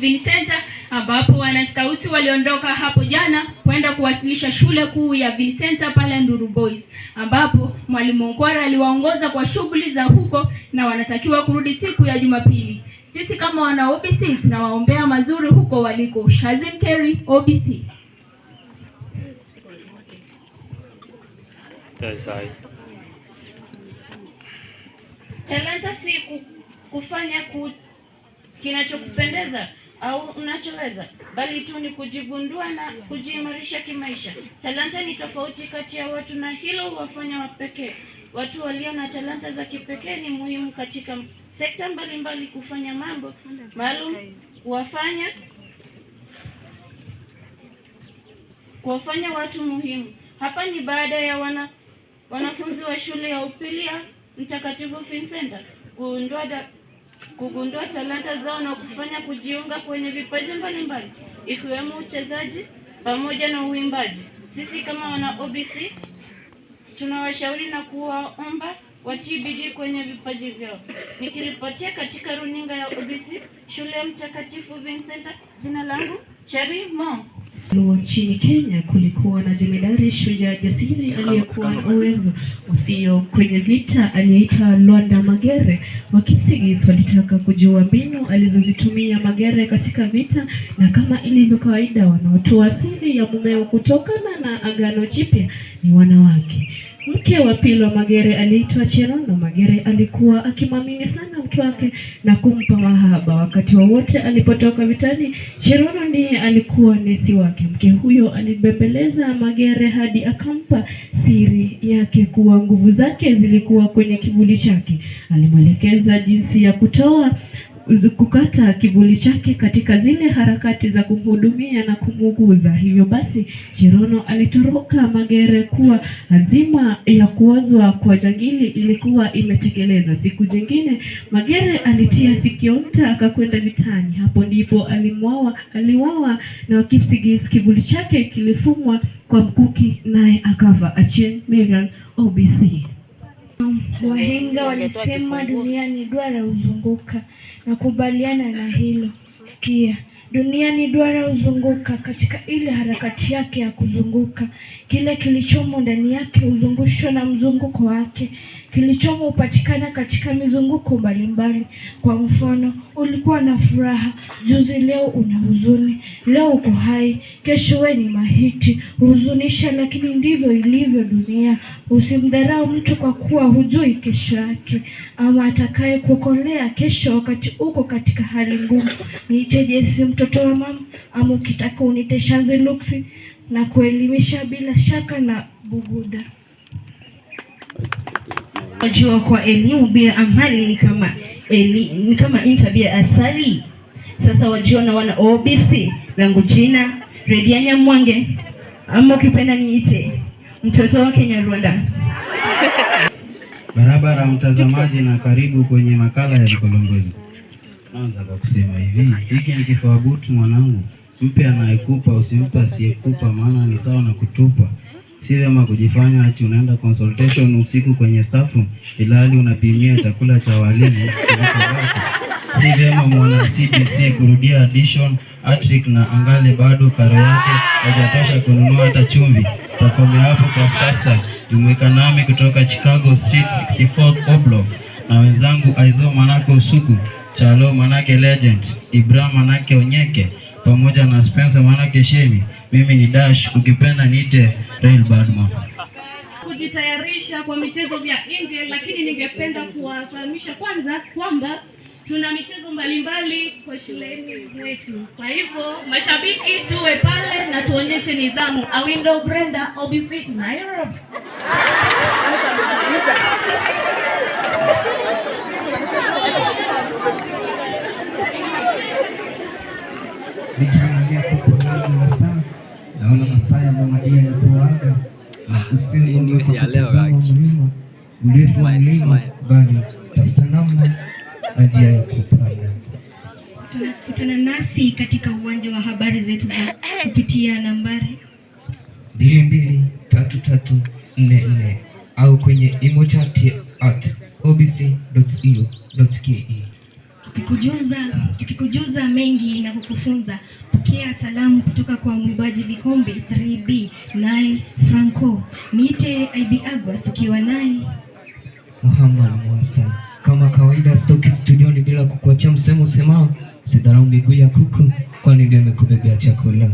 Vincenta, ambapo wanaskauti waliondoka hapo jana kwenda kuwasilisha shule kuu ya Vincenta pale Nduru Boys, ambapo mwalimu Okwara aliwaongoza kwa shughuli za huko na wanatakiwa kurudi siku ya Jumapili. Sisi kama wana OBC tunawaombea mazuri huko waliko. Shazin Kerry, OBC. Talanta si kufanya kinachokupendeza au unachoweza, bali tu ni kujigundua na kujiimarisha kimaisha. Talanta ni tofauti kati ya watu na hilo huwafanya wapekee. Watu walio na talanta za kipekee ni muhimu katika sekta mbalimbali. Kufanya mambo maalum kuwafanya watu muhimu. Hapa ni baada ya wanafunzi wa shule ya upili ya Mtakatifu Vincenta kugundua talanta zao na kufanya kujiunga kwenye vipaji mbalimbali ikiwemo uchezaji pamoja na uimbaji. Sisi kama wana OBC tunawashauri na kuwaomba watie bidii kwenye vipaji vyao. Nikiripotia katika runinga ya OBC shule ya Mtakatifu Vincenta, jina langu Cherry Mo. Nchini Kenya kulikuwa na jemedari shujaa jasiri aliyekuwa na uwezo usio kwenye vita aliyeitwa Lwanda Magere. Wakipsigis walitaka kujua mbinu alizozitumia Magere katika vita, na kama ilivyo kawaida wanaotoa siri ya mumeo kutokana na Agano Jipya ni wanawake. Mke wa pili wa Magere aliitwa Cherono. Magere alikuwa akimwamini sana mke wake na kumpa mahaba wakati wowote alipotoka vitani. Cherono ndiye alikuwa nesi wake. Mke huyo alibembeleza Magere hadi akampa siri yake kuwa nguvu zake zilikuwa kwenye kivuli chake. Alimwelekeza jinsi ya kukata kivuli chake katika zile harakati za kumhudumia na kumuguza. Hivyo basi Cherono alitoroka Magere kuwa azima ya kuozwa kwa jangili ilikuwa imetekelezwa. Siku nyingine Magere alitia sikio nta akakwenda vitani. Hapo ndipo aliwawa na Wakipsigis. Kivuli chake kilifumwa kwa mkuki naye akafa. Achieng' Megan, OBC. Wahenga walisema dunia ni duara huzunguka. Nakubaliana na hilo. Sikia, dunia ni duara huzunguka. Katika ile harakati yake ya kuzunguka, kile kilichomo ndani yake huzungushwa na mzunguko wake. Kilichomo hupatikana katika mizunguko mbalimbali. Kwa mfano, ulikuwa na furaha juzi, leo una huzuni. Leo uko hai, kesho we ni mahiti. Huzunisha, lakini ndivyo ilivyo dunia. Usimdharau mtu kwa kuwa hujui kesho yake ama atakaye kuokolea kesho wakati uko katika hali ngumu. Niite Jesse mtoto wa mama, ama ukitaka unite Shanzi Luksi, na kuelimisha bila shaka na Buguda. Wajua kwa elimu bila amali ni kama intabia asali. Sasa wajua na wana OBC langu jina Redianya Mwange, ama ukipenda niite mtoto wa Kenya Rwanda. Barabara mtazamaji, na karibu kwenye makala ya Vikolongoni. Naanza kwa kusema hivi, hiki ni kifaa butu mwanangu, mpe anayekupa usimpe asiyekupa, maana ni sawa na kutupa. Si vyema kujifanya ati unaenda consultation usiku kwenye staff room ilhali unapimia chakula cha walimu. Si vyema mwana CBC kurudia addition attrick na angale bado karo yake hajatosha kununua hata chumvi. Takome hapo kwa sasa. Jumuika nami kutoka Chicago Street 64 Oblock na wenzangu Aizo manake Usugu, Chalo manake Legend, Ibrahim manake Onyeke, pamoja na Spencer manake Shemi. Mimi ni Dash, ukipenda niite Rail Badman. Kujitayarisha kwa michezo vya nje, lakini ningependa kuwafahamisha kwanza kwamba tuna michezo mbalimbali kwa shuleni mwetu. Kwa hivyo mashabiki tuwe pale na tuonyeshe nidhamu. Awindo Brenda, OBC Nairobi. Naona masaa ya mamadia ya kuaga usini news ya leo muhimu ulezi wa elimu bali tafuta namna ajia ya kupanda. Kutana nasi katika uwanja wa habari zetu za kupitia nambari 223344 au kwenye imo chat at obc.co.ke. tukikujuza mengi na kukufunza. Pokea salamu kutoka kwa mwimbaji vikombe 3B naye Franco. Niite IB Aguas tukiwa naye Muhammad Mwasa. Kama kawaida stoki studioni bila kukuachia msemo semao, sidharau miguu ya kuku kwani ndio imekubebea chakula.